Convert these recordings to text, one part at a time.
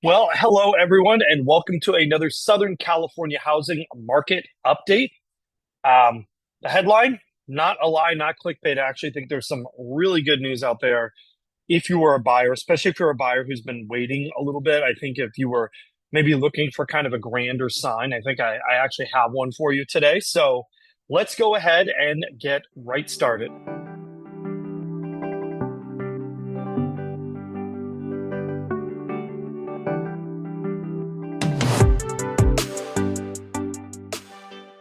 Well, hello everyone, and welcome to another Southern California housing market update. Um, the headline, not a lie, not clickbait. I actually think there's some really good news out there if you were a buyer, especially if you're a buyer who's been waiting a little bit. I think if you were maybe looking for kind of a grander sign, I think I actually have one for you today. So let's go ahead and get right started.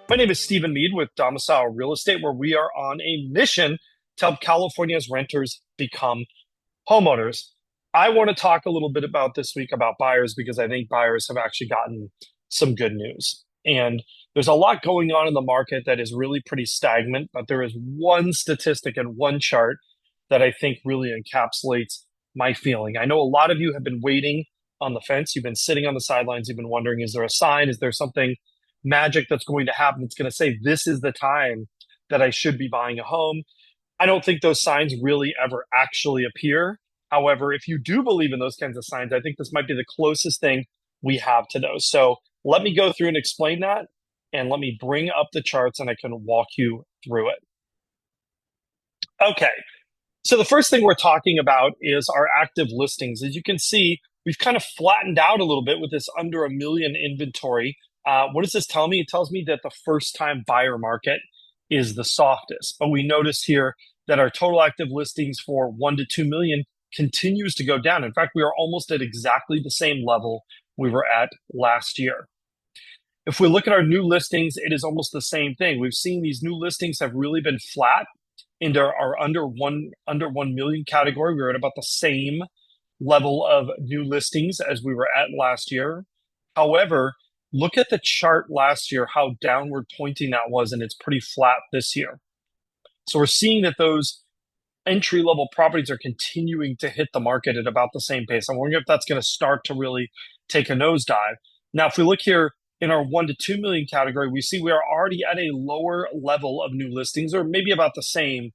My name is Stephen Meade with Domicile Real Estate, where we are on a mission to help California's renters become homeowners. I want to talk a little bit about this week about buyers because I think buyers have actually gotten some good news. And there's a lot going on in the market that is really pretty stagnant, but there is one statistic and one chart that I think really encapsulates my feeling. I know a lot of you have been waiting on the fence. You've been sitting on the sidelines. You've been wondering, is there a sign? Is there something magic that's going to happen? It's going to say, this is the time that I should be buying a home. I don't think those signs really ever actually appear. However, if you do believe in those kinds of signs, I think this might be the closest thing we have to those. So let me go through and explain that, and let me bring up the charts and I can walk you through it. Okay, so the first thing we're talking about is our active listings. As you can see, we've kind of flattened out a little bit with this under a million inventory. What does this tell me? It tells me that the first-time buyer market is the softest. But we notice here that our total active listings for 1 to 2 million continues to go down. In fact, we are almost at exactly the same level we were at last year. If we look at our new listings, it is almost the same thing. We've seen these new listings have really been flat into our under 1 million category. We were at about the same level of new listings as we were at last year. However, look at the chart last year, how downward pointing that was, and it's pretty flat this year. So we're seeing that those entry-level properties are continuing to hit the market at about the same pace. I'm wondering if that's going to start to really take a nosedive. Now, if we look here in our 1 to 2 million category, we see we are already at a lower level of new listings, or maybe about the same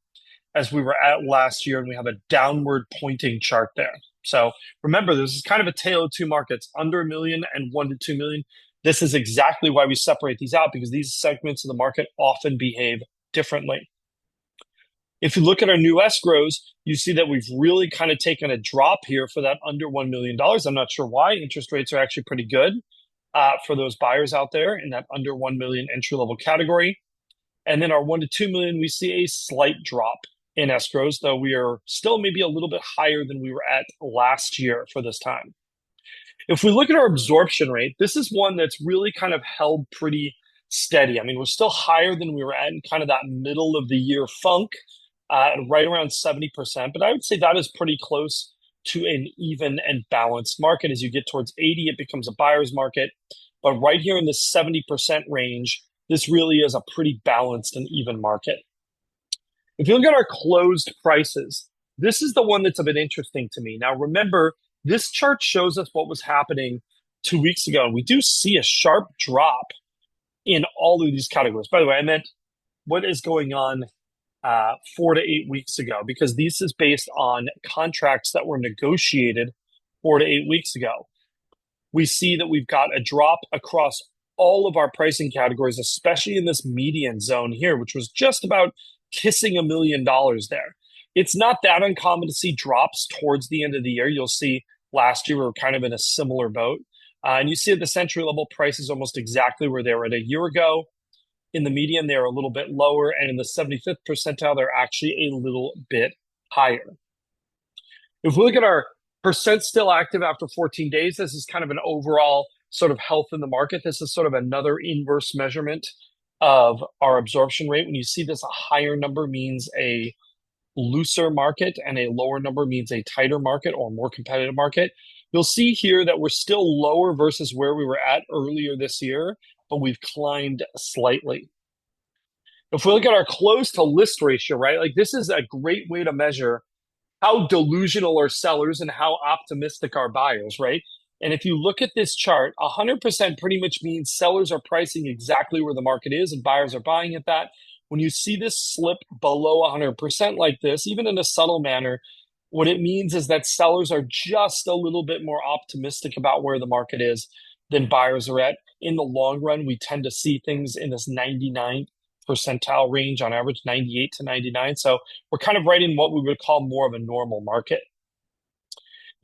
as we were at last year, and we have a downward pointing chart there. So remember, this is kind of a tale of two markets, under a million and 1 to 2 million. This is exactly why we separate these out, because these segments of the market often behave differently. If you look at our new escrows, you see that we've really kind of taken a drop here for that under $1 million. I'm not sure why. Interest rates are actually pretty good for those buyers out there in that under 1 million entry level category. And then our 1 to 2 million, we see a slight drop in escrows, though we are still maybe a little bit higher than we were at last year for this time. If we look at our absorption rate, this is one that's really kind of held pretty steady. I mean, we're still higher than we were at in kind of that middle of the year funk, right around 70%. But I would say that is pretty close to an even and balanced market. As you get towards 80, it becomes a buyer's market. But right here in the 70% range, this really is a pretty balanced and even market. If you look at our closed prices, this is the one that's a bit interesting to me. Now, remember, this chart shows us what was happening 2 weeks ago. And we do see a sharp drop in all of these categories. By the way, I meant what is going on 4 to 8 weeks ago, because this is based on contracts that were negotiated 4 to 8 weeks ago. We see that we've got a drop across all of our pricing categories, especially in this median zone here, which was just about kissing $1 million there. It's not that uncommon to see drops towards the end of the year. You'll see last year we were kind of in a similar boat. And you see the entry level prices almost exactly where they were at a year ago. In the median, they're a little bit lower. And in the 75th percentile, they're actually a little bit higher. If we look at our percent still active after 14 days, this is kind of an overall sort of health in the market. This is sort of another inverse measurement of our absorption rate. When you see this, a higher number means a looser market and a lower number means a tighter market or more competitive market. You'll see here that we're still lower versus where we were at earlier this year, but we've climbed slightly. If we look at our close to list ratio, right, like this is a great way to measure how delusional are sellers and how optimistic are buyers, right? And if you look at this chart, 100% pretty much means sellers are pricing exactly where the market is and buyers are buying at that. When you see this slip below 100% like this, even in a subtle manner, What it means is that sellers are just a little bit more optimistic about where the market is than buyers are at. In the long run, we tend to see things in this 99th percentile range on average, 98 to 99. So we're kind of right in what we would call more of a normal market.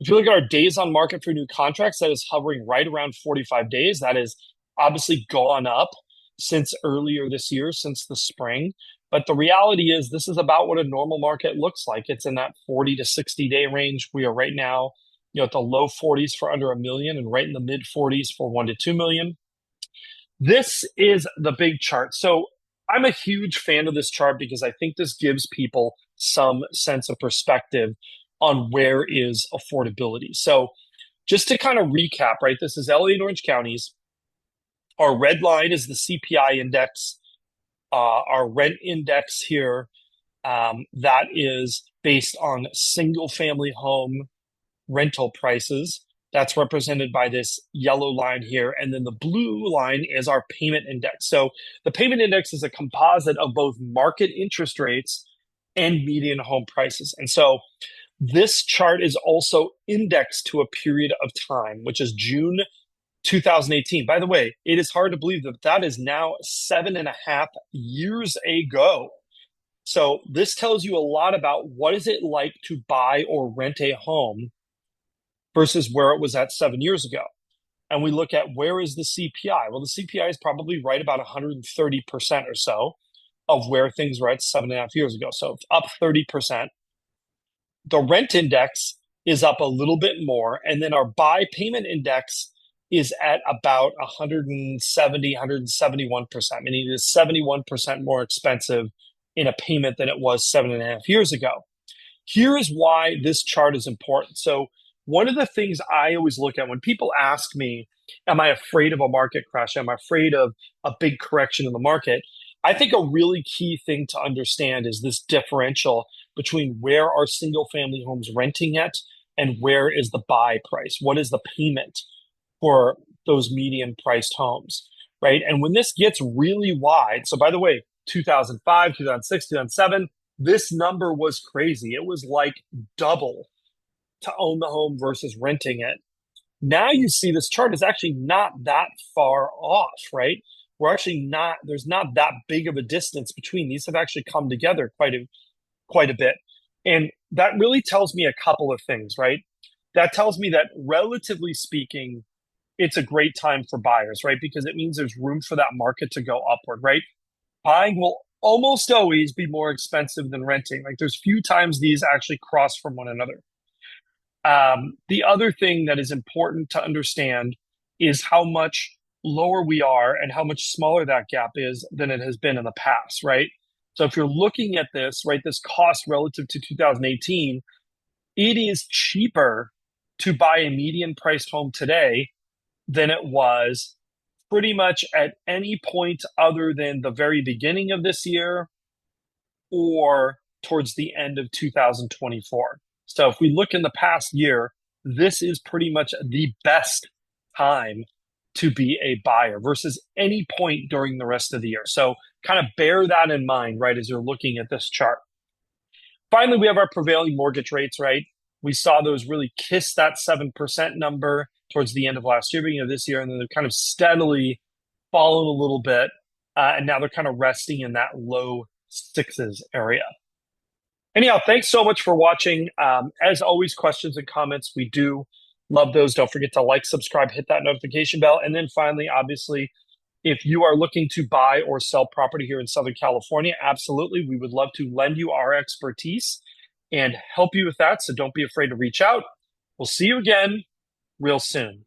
If you look at our days on market for new contracts, that is hovering right around 45 days. That is obviously gone up since earlier this year, since the spring. But the reality is this is about what a normal market looks like. It's in that 40 to 60 day range. We are right now, at the low 40s for under $1 million and right in the mid 40s for 1 to 2 million. This is the big chart. So I'm a huge fan of this chart because I think this gives people some sense of perspective on where is affordability. So just to kind of recap, right? This is LA and Orange counties. Our red line is the CPI index. Our rent index here, that is based on single family home rental prices. That's represented by this yellow line here. And then the blue line is our payment index. So the payment index is a composite of both market interest rates and median home prices. And so this chart is also indexed to a period of time, which is June 2018. By the way, it is hard to believe that that is now 7.5 years ago. So this tells you a lot about what is it like to buy or rent a home versus where it was at 7 years ago. And we look at where is the CPI? Well, the CPI is probably right about 130% or so of where things were at 7.5 years ago. So it's up 30%. The rent index is up a little bit more. And then our buy payment index is at about 170, 171%, meaning it is 71% more expensive in a payment than it was 7.5 years ago. Here is why this chart is important. So one of the things I always look at when people ask me, am I afraid of a market crash? Am I afraid of a big correction in the market? I think a really key thing to understand is this differential between where are single family homes renting at and where is the buy price? What is the payment for those median priced homes, right? And when this gets really wide, so by the way, 2005, 2006, 2007, this number was crazy. It was like double to own the home versus renting it. Now you see this chart is actually not that far off, right? We're actually not, there's not that big of a distance between. These have actually come together quite a bit. And that really tells me a couple of things, right? That tells me that relatively speaking, it's a great time for buyers, right? Because it means there's room for that market to go upward, right? Buying will almost always be more expensive than renting. Like there's few times these actually cross from one another. The other thing that is important to understand is how much lower we are and how much smaller that gap is than it has been in the past, right? So if you're looking at this, right, this cost relative to 2018, it is cheaper to buy a median priced home today than it was pretty much at any point other than the very beginning of this year or towards the end of 2024. So if we look in the past year, this is pretty much the best time to be a buyer versus any point during the rest of the year. So kind of bear that in mind, right, as you're looking at this chart. Finally, we have our prevailing mortgage rates, right? We saw those really kiss that 7% number towards the end of last year, beginning of this year, and then they've kind of steadily fallen a little bit, and now they're kind of resting in that low sixes area. Anyhow, thanks so much for watching. As always, questions and comments, we do love those. Don't forget to like, subscribe, hit that notification bell. And then finally, obviously, if you are looking to buy or sell property here in Southern California, absolutely, we would love to lend you our expertise and help you with that. So don't be afraid to reach out. We'll see you again real soon.